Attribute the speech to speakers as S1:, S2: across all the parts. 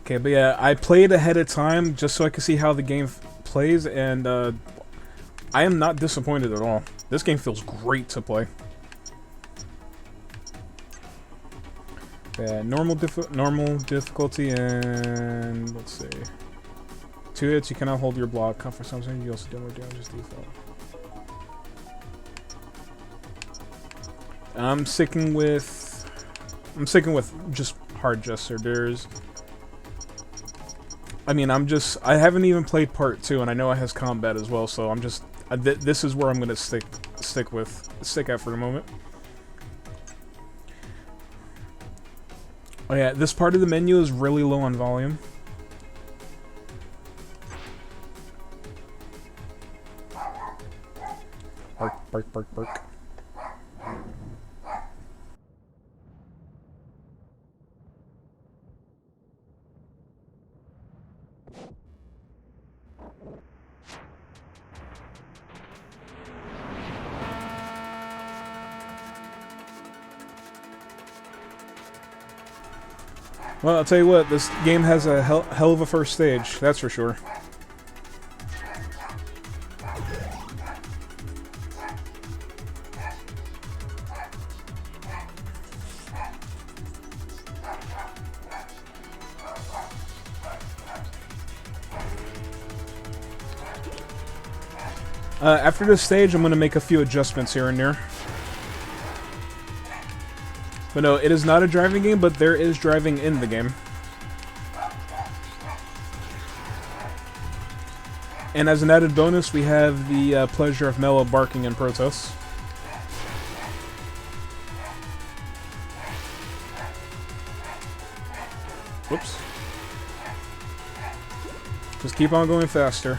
S1: Okay, but yeah, I played ahead of time just so I could see how the game plays, and I am not disappointed at all. This game feels great to play. Yeah, normal difficulty, and let's see. 2 hits, you cannot hold your block. Come for something, you also do more damage as default. I'm sticking with just hard Jester. I haven't even played part 2, and I know it has combat as well, so I'm just this is where I'm gonna stick at for the moment. Oh yeah, this part of the menu is really low on volume. Bark, bark, bark, bark. Well, I'll tell you what, this game has a hell of a first stage, that's for sure. After this stage, I'm going to make a few adjustments here and there. But no, it is not a driving game, but there is driving in the game. And as an added bonus, we have the pleasure of Mellow barking in protest. Whoops. Just keep on going faster.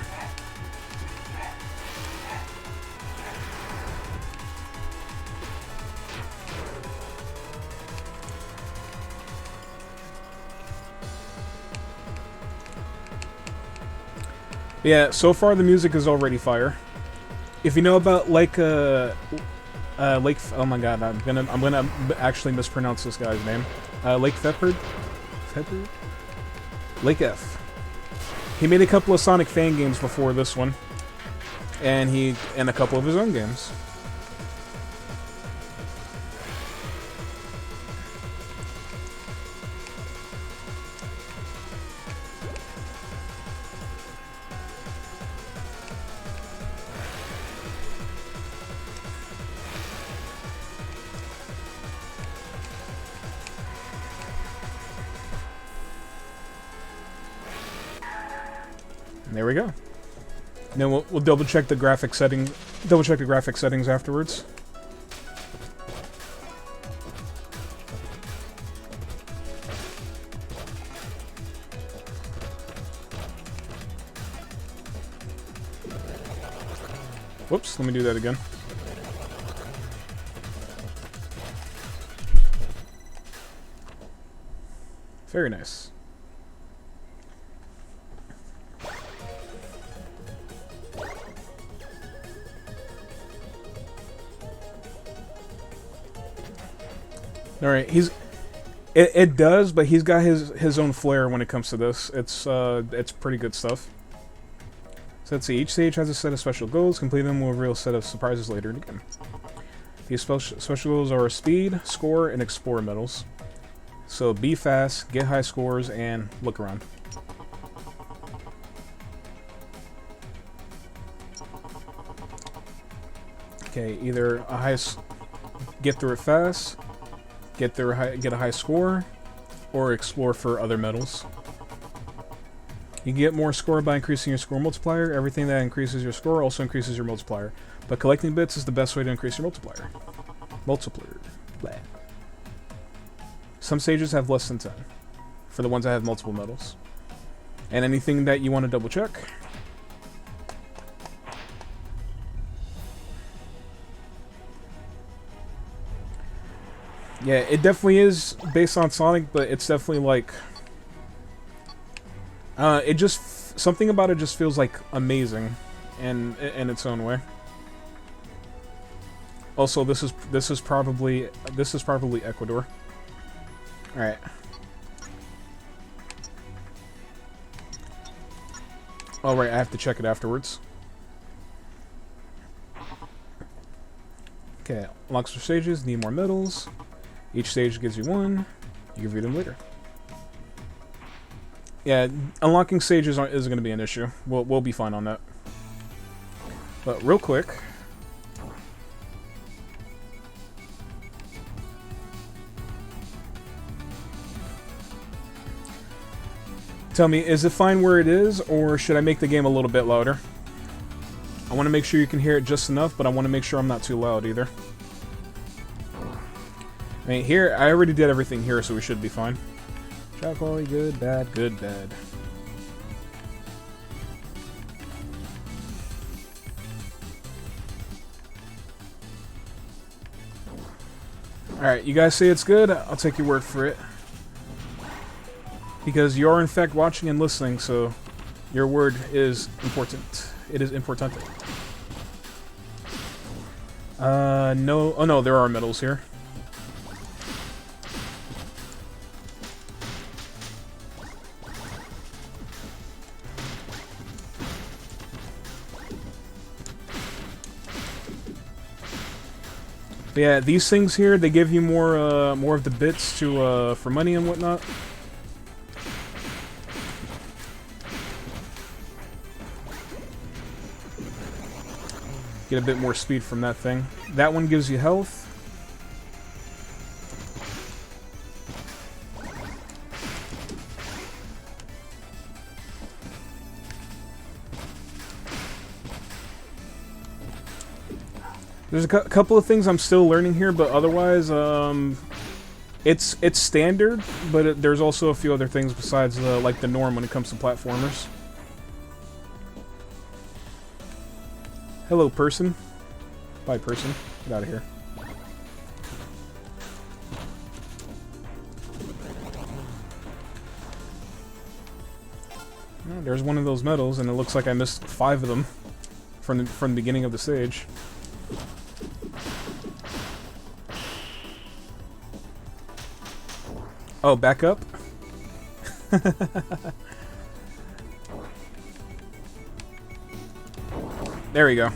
S1: Yeah, so far the music is already fire. If you know about Lake, oh my god, I'm gonna actually mispronounce this guy's name. Lake Feppard? Lake F. He made a couple of Sonic fan games before this one, and a couple of his own games. There we go. And then we'll double check the graphic settings afterwards. Whoops, let me do that again. Very nice. Alright, it does, but he's got his own flair when it comes to this. It's pretty good stuff. So let's see, each stage has a set of special goals. Complete them will reveal a set of surprises later in the game. These special goals are speed, score, and explore medals. So be fast, get high scores, and look around. Okay, either get through it fast, get a high score, or explore for other medals. You can get more score by increasing your score multiplier. Everything that increases your score also increases your multiplier. But collecting bits is the best way to increase your multiplier. Blah. Some stages have less than 10, for the ones that have multiple medals. And anything that you want to double check. Yeah, it definitely is based on Sonic, but it's definitely like... something about it just feels like amazing in its own way. Also, this is probably Ecuador. All right. Oh, right, I have to check it afterwards. Okay, unlocks for stages, need more medals. Each stage gives you one. You can view them later. Yeah, unlocking stages isn't going to be an issue. We'll be fine on that. But real quick... Tell me, is it fine where it is, or should I make the game a little bit louder? I want to make sure you can hear it just enough, but I want to make sure I'm not too loud either. I mean, here, I already did everything here, so we should be fine. Shot quality, good, bad, good, bad. Alright, you guys say it's good? I'll take your word for it. Because you're in fact watching and listening, so your word is important. It is important. No. Oh no, there are medals here. But yeah, these things here, they give you more of the bits to for money and whatnot. Get a bit more speed from that thing. That one gives you health. There's a couple of things I'm still learning here, but otherwise, it's standard. But there's also a few other things besides like the norm when it comes to platformers. Hello, person. Bye, person. Get out of here. Oh, there's one of those medals, and it looks like I missed 5 of them from the beginning of the stage. Oh, back up? There we go.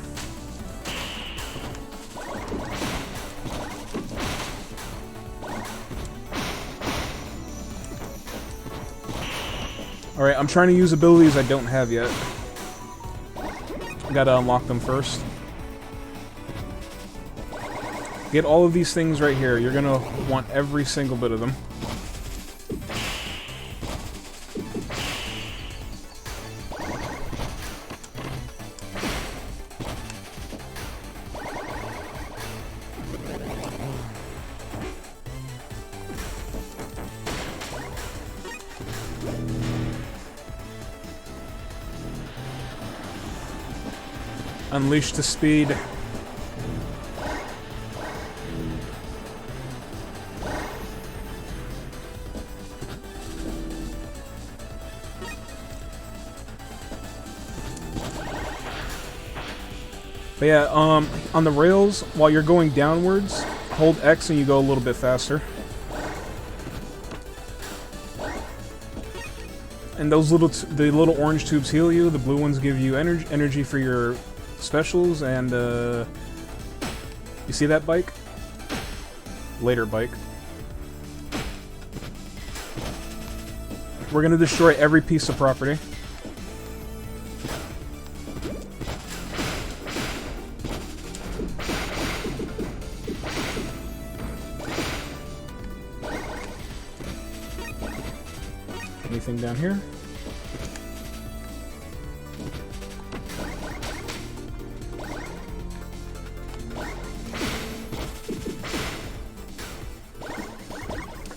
S1: Alright, I'm trying to use abilities I don't have yet. Gotta unlock them first. Get all of these things right here. You're gonna want every single bit of them. Unleash the speed. But yeah, on the rails, while you're going downwards, hold X and you go a little bit faster. And those the little orange tubes heal you. The blue ones give you energy for your specials, and you see that bike? Later bike. We're gonna destroy every piece of property. Anything down here?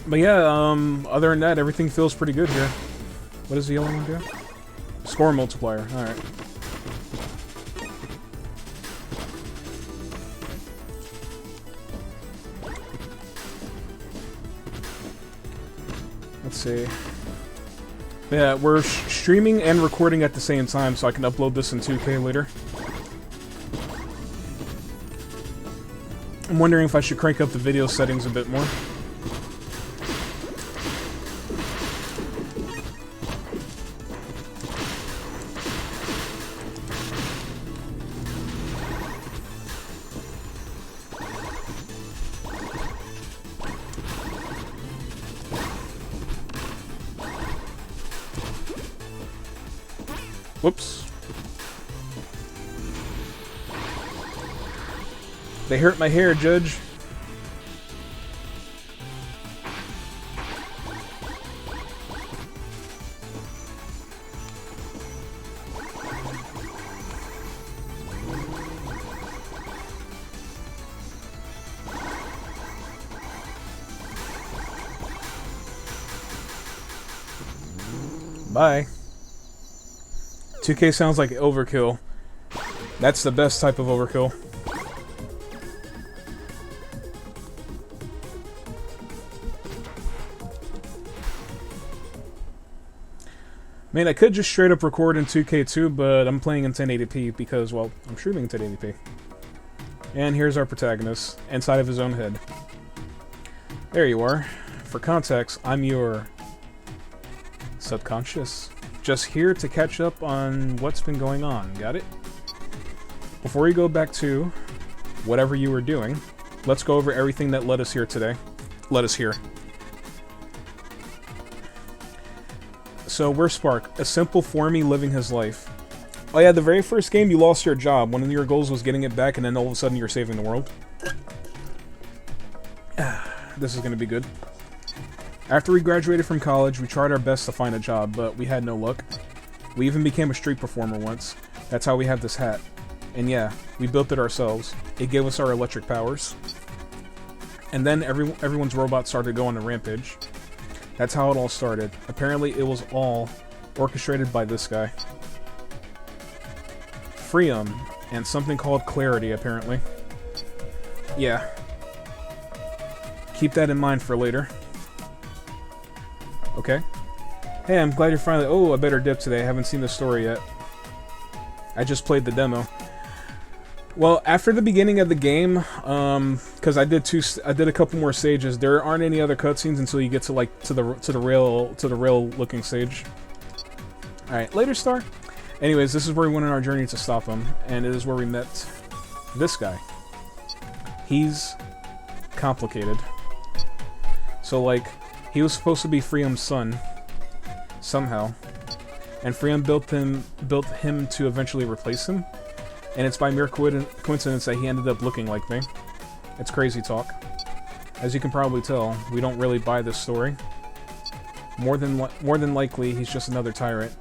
S1: But yeah, other than that, everything feels pretty good here. What does the yellow one do? Score multiplier, alright. Let's see. Yeah, we're streaming and recording at the same time, so I can upload this in 2K later. I'm wondering if I should crank up the video settings a bit more. Whoops. They hurt my hair, Judge. Bye. 2K sounds like overkill. That's the best type of overkill. Man, I could just straight up record in 2K2, but I'm playing in 1080p because, well, I'm streaming in 1080p. And here's our protagonist, inside of his own head. There you are. For context, I'm your subconscious. Just here to catch up on what's been going on, got it? Before we go back to whatever you were doing, let's go over everything that led us here today. Led us here. So, we're Spark, a simple formie living his life. Oh yeah, the very first game you lost your job. One of your goals was getting it back, and then all of a sudden you're saving the world. This is gonna be good. After we graduated from college, we tried our best to find a job, but we had no luck. We even became a street performer once. That's how we have this hat. And yeah, we built it ourselves. It gave us our electric powers. And then everyone's robot started to go on a rampage. That's how it all started. Apparently, it was all orchestrated by this guy. Freedom, and something called Clarity, apparently. Yeah. Keep that in mind for later. Okay. Hey, I'm glad you're finally... Oh, I better dip today. I haven't seen the story yet. I just played the demo. Well, after the beginning of the game, because I did a couple more stages. There aren't any other cutscenes until you get to like to the rail looking stage. All right, later, Star. Anyways, this is where we went on our journey to stop him, and it is where we met this guy. He's complicated. So like. He was supposed to be Freeum's son, somehow, and Freeum built him to eventually replace him, and it's by mere coincidence that he ended up looking like me. It's crazy talk. As you can probably tell, we don't really buy this story. More than likely, he's just another tyrant,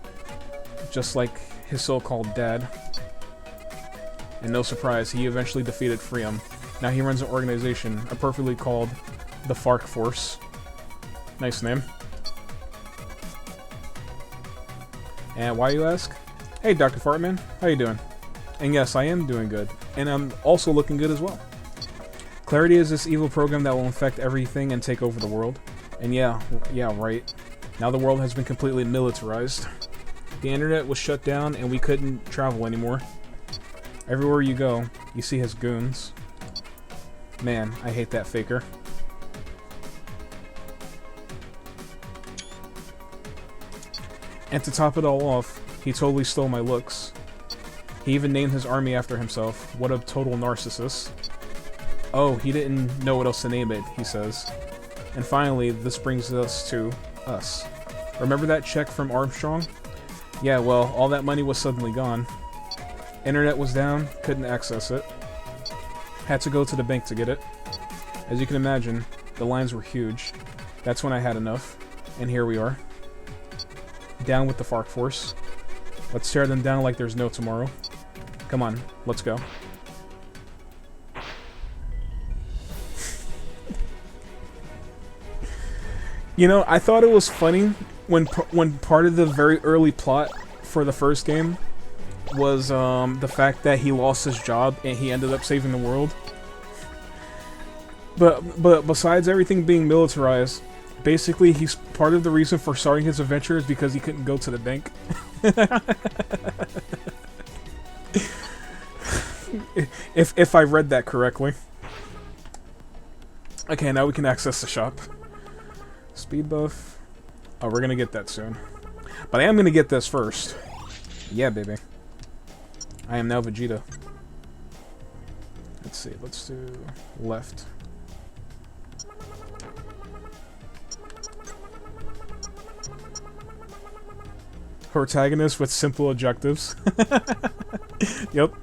S1: just like his so-called dad. And no surprise, he eventually defeated Freeum. Now he runs an organization, appropriately called the Fark Force. Nice name. And why, you ask? Hey, Dr. Fartman, how you doing? And yes, I am doing good. And I'm also looking good as well. Clarity is this evil program that will infect everything and take over the world. And yeah, right. Now the world has been completely militarized. The internet was shut down and we couldn't travel anymore. Everywhere you go, you see his goons. Man, I hate that faker. And to top it all off, he totally stole my looks. He even named his army after himself. What a total narcissist. Oh, he didn't know what else to name it, he says. And finally, this brings us to us. Remember that check from Armstrong? Yeah, well, all that money was suddenly gone. Internet was down, couldn't access it. Had to go to the bank to get it. As you can imagine, the lines were huge. That's when I had enough. And here we are. Down with the Fark Force. Let's tear them down like there's no tomorrow. Come on, let's go. You know, I thought it was funny when part of the very early plot for the first game was the fact that he lost his job and he ended up saving the world. But besides everything being militarized, basically he's part of the reason for starting his adventure is because he couldn't go to the bank. if I read that correctly. Okay, now we can access the shop. Speed buff. Oh, we're gonna get that soon. But I am gonna get this first. Yeah, baby. I am now Vegeta. Let's see, let's do left. protagonist with simple objectives. Yep.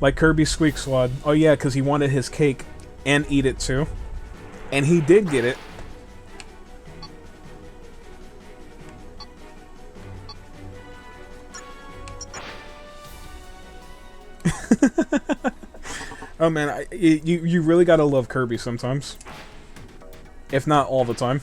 S1: Like Kirby Squeak Squad. Oh yeah, because he wanted his cake and eat it too. And he did get it. Oh man, you really gotta love Kirby sometimes. If not all the time.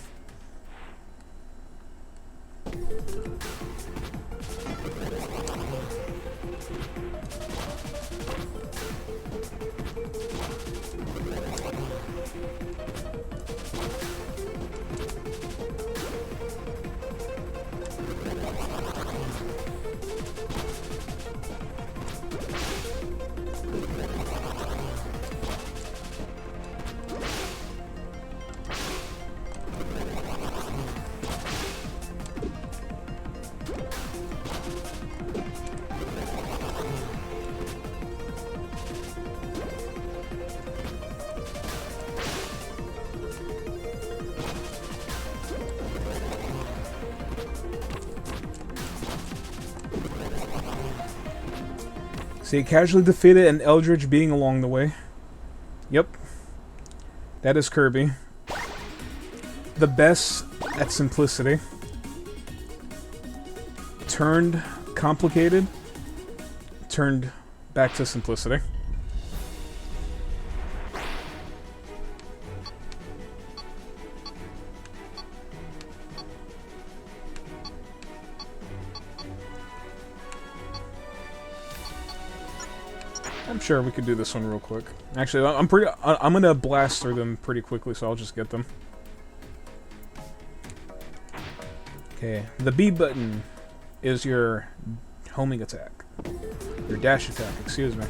S1: So he casually defeated an Eldritch being along the way. Yep. That is Kirby. The best at simplicity. Turned complicated. Turned back to simplicity. I'm sure we could do this one real quick. Actually, I'm gonna blast through them pretty quickly, so I'll just get them. Okay, the B button is your homing attack. Your dash attack, excuse me.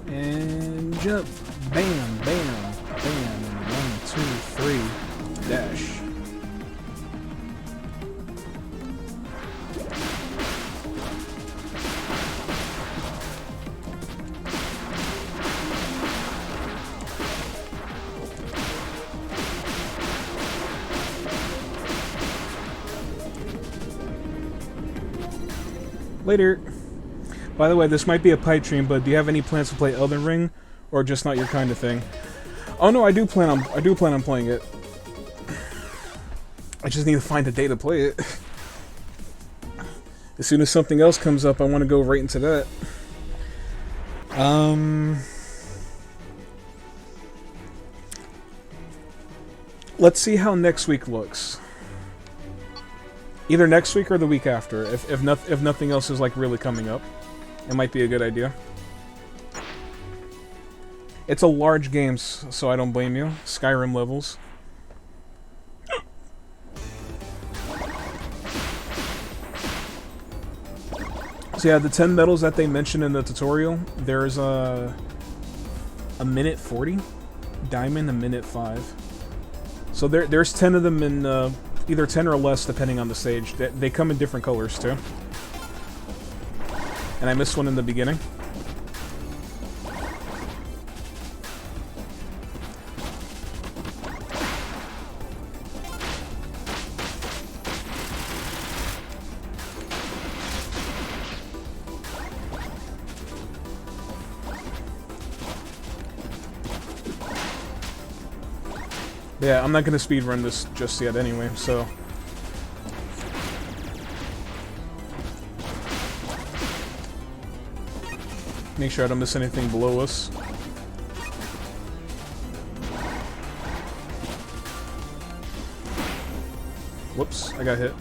S1: And jump. Bam, bam, bam. And 1, 2, 3. Dash. Later. By the way, this might be a pipe dream, but do you have any plans to play Elden Ring, or just not your kind of thing? Oh no, I do plan on playing it. I just need to find a day to play it. As soon as something else comes up, I want to go right into that. Let's see how next week looks. Either next week or the week after, if nothing else is like really coming up. It might be a good idea. It's a large game, so I don't blame you. Skyrim levels. So yeah, the 10 medals that they mentioned in the tutorial, there's a minute 40, diamond a minute 5. So there's 10 of them in either 10 or less depending on the stage. They come in different colors too. And I missed one in the beginning. Yeah, I'm not gonna speedrun this just yet anyway, so... Make sure I don't miss anything below us. Whoops, I got hit.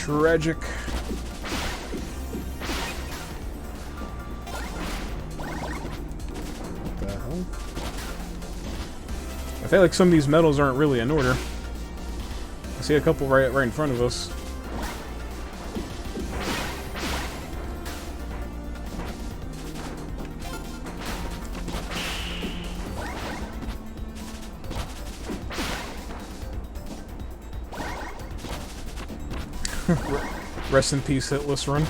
S1: Tragic. What the hell? I feel like some of these medals aren't really in order. I see a couple right in front of us. Rest in peace, hitless run.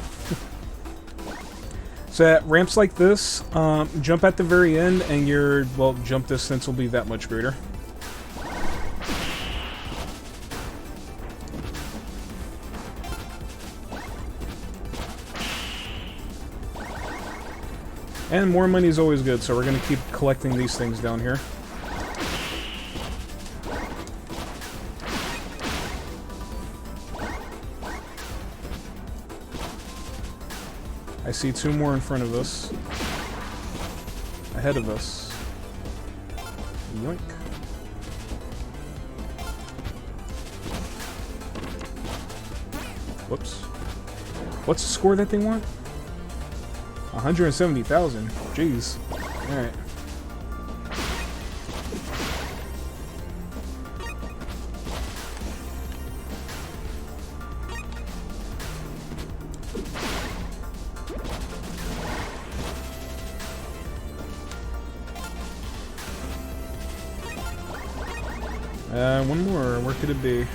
S1: So at ramps like this, jump at the very end and your, well, jump distance will be that much greater. And more money is always good, so we're going to keep collecting these things down here. I see two more in front of us. Ahead of us. Yoink. Whoops. What's the score that they want? 170,000. Jeez. Alright. One more. Where could it be?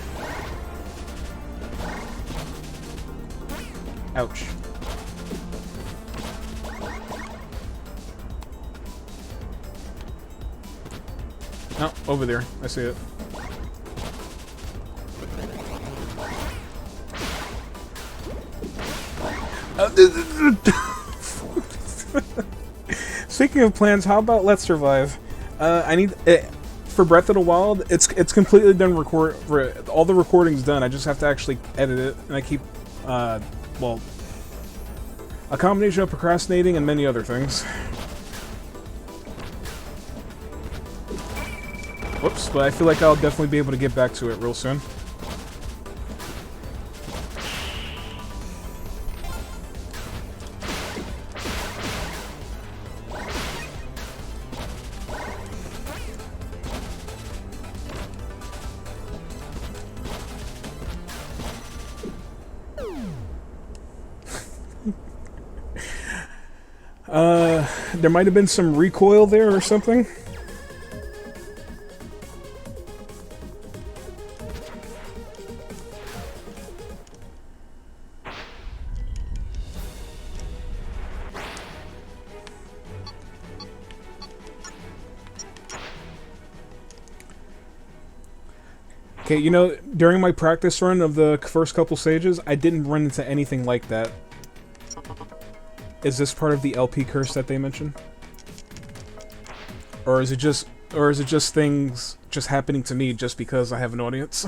S1: Ouch. Oh, over there. I see it. Speaking of plans, how about Let's Survive? I need for Breath of the Wild. It's completely done. All the recording's done. I just have to actually edit it, and I keep well, a combination of procrastinating and many other things. Whoops, but I feel like I'll definitely be able to get back to it real soon. There might have been some recoil there or something. Okay, you know, during my practice run of the first couple stages, I didn't run into anything like that. Is this part of the LP curse that they mentioned? Or is it just things just happening to me just because I have an audience?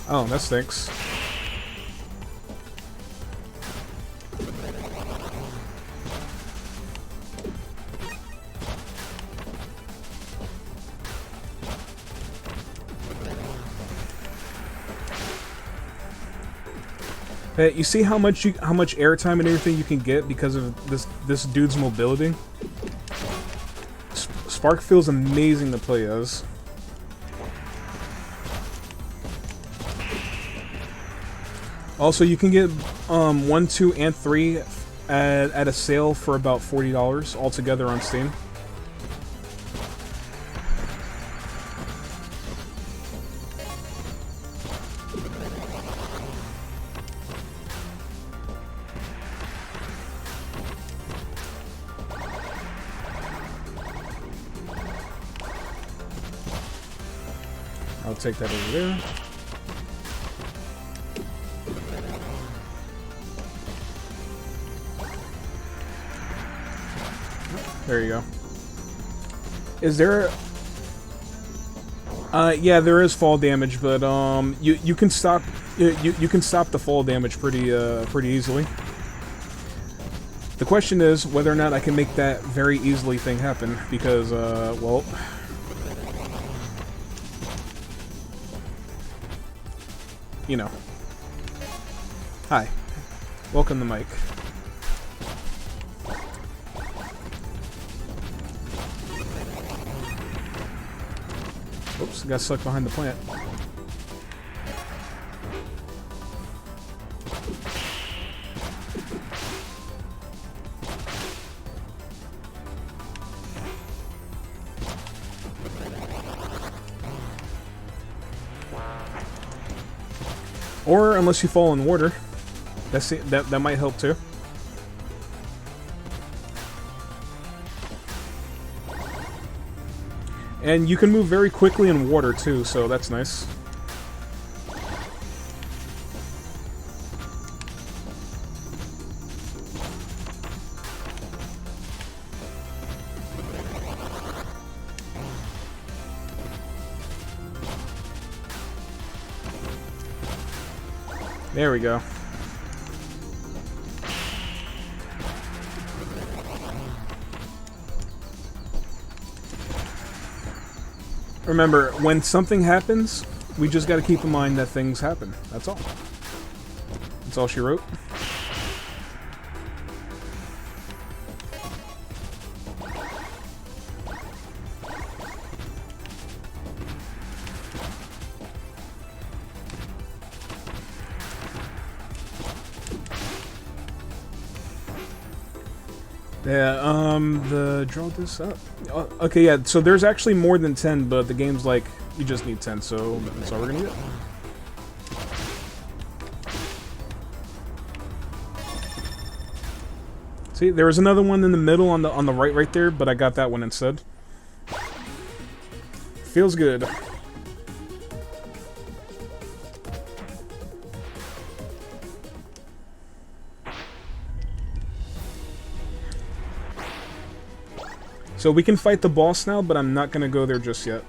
S1: Oh, that stinks. Hey, you see how much airtime and everything you can get because of this dude's mobility? Spark feels amazing to play as. Also, you can get 1, 2, and 3 at a sale for about $40 altogether on Steam. I'll take that over there. There you go. Is there... yeah, there is fall damage, but you can stop You can stop the fall damage pretty easily. The question is whether or not I can make that very easily thing happen, because, well... You know. Hi. Welcome to Mike. Oops, got stuck behind the plant. Or unless you fall in water, that might help too. And you can move very quickly in water too, so that's nice. There we go. Remember, when something happens, we just gotta keep in mind that things happen. That's all. That's all she wrote. Yeah, draw this up. Okay, yeah, so there's actually more than 10, but the game's like, you just need 10, so that's all we're gonna get. See, there was another one in the middle on the right there, but I got that one instead. Feels good. So we can fight the boss now, but I'm not going to go there just yet.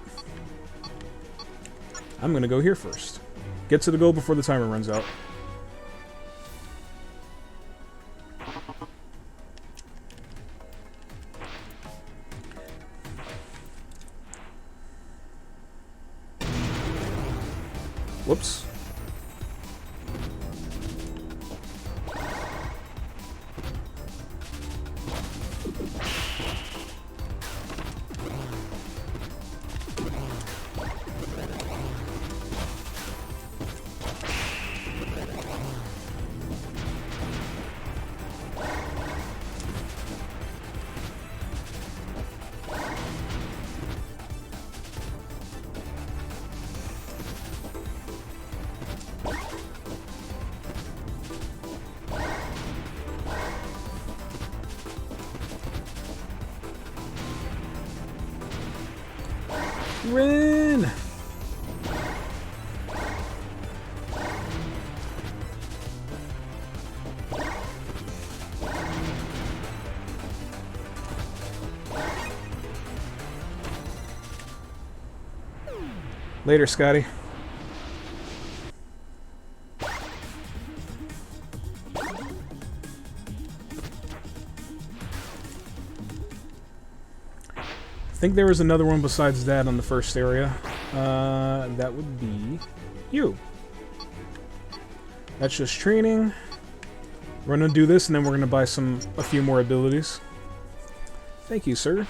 S1: I'm going to go here first. Get to the goal before the timer runs out. Whoops. Rin! Later, Scotty. I think there was another one besides that on the first area. That would be you. That's just training. We're gonna do this, and then we're gonna buy a few more abilities. Thank you, sir.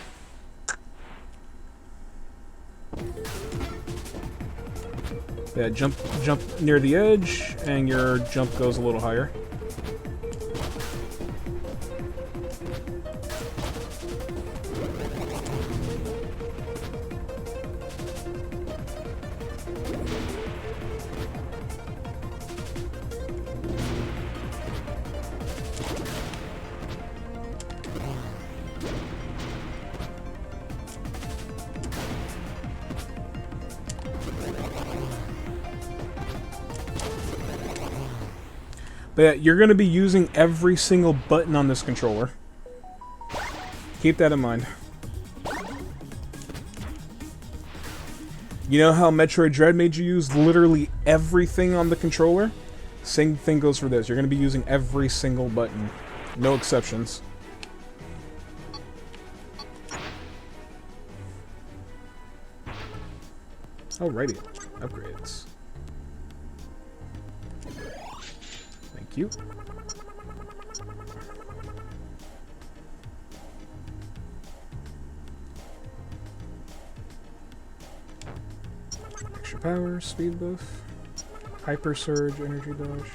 S1: Yeah, jump near the edge, and your jump goes a little higher. But yeah, you're going to be using every single button on this controller. Keep that in mind. You know how Metroid Dread made you use literally everything on the controller? Same thing goes for this. You're going to be using every single button. No exceptions. Alrighty. Upgrades. Thank you. Extra power, speed buff, hyper surge, energy dodge.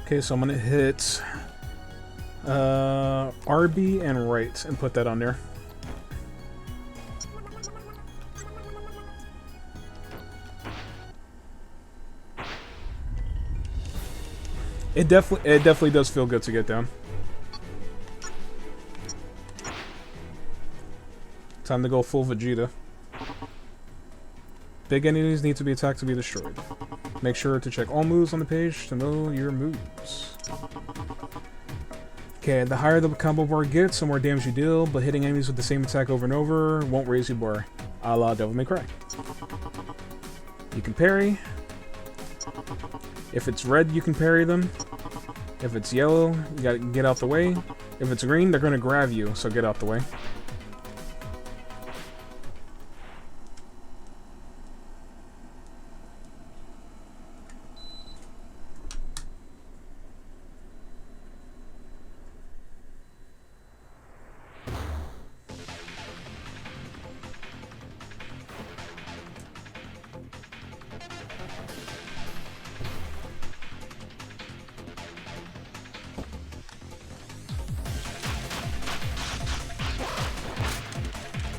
S1: Okay, so I'm gonna hit RB and right and put that on there. It definitely does feel good to get down. Time to go full Vegeta. Big enemies need to be attacked to be destroyed. Make sure to check all moves on the page to know your moves. Okay, the higher the combo bar gets, the more damage you deal, but hitting enemies with the same attack over and over won't raise your bar, a la Devil May Cry. You can parry. If it's red, you can parry them. If it's yellow, you gotta get out the way. If it's green, they're gonna grab you, so get out the way.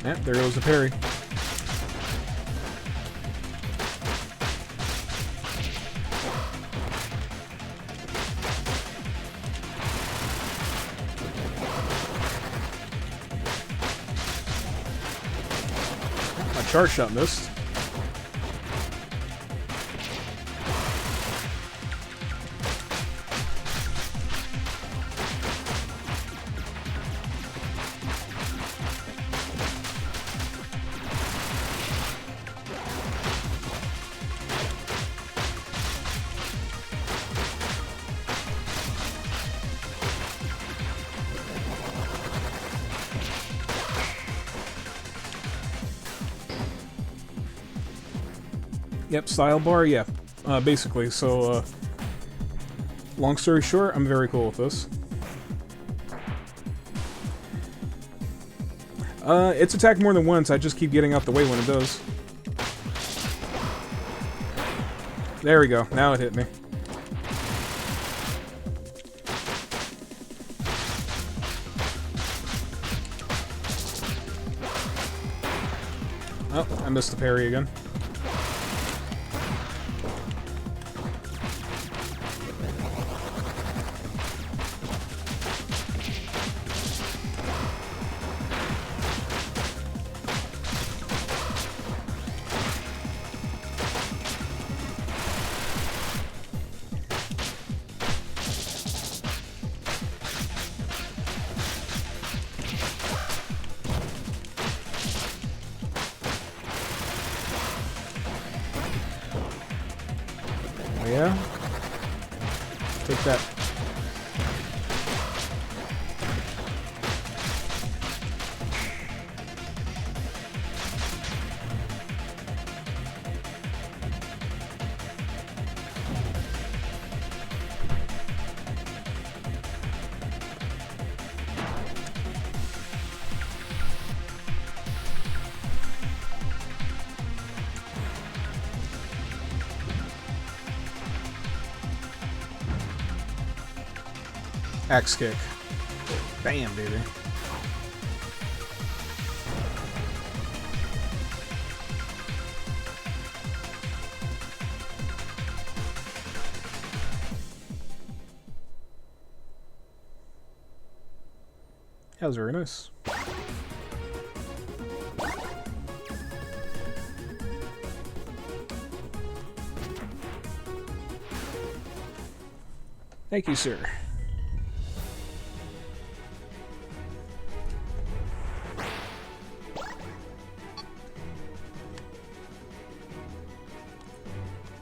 S1: Yep, there goes the parry. My charge shot missed. Yep, style bar, yeah. Basically, so, long story short, I'm very cool with this. It's attacked more than once, I just keep getting out the way when it does. There we go, now it hit me. Oh, I missed the parry again. Yeah? Take that. Axe kick. Bam, baby. That was very nice. Thank you, sir.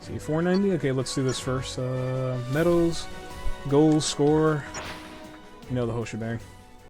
S1: See, 490? Okay, let's do this first. Medals, goals, score. You know the whole shebang.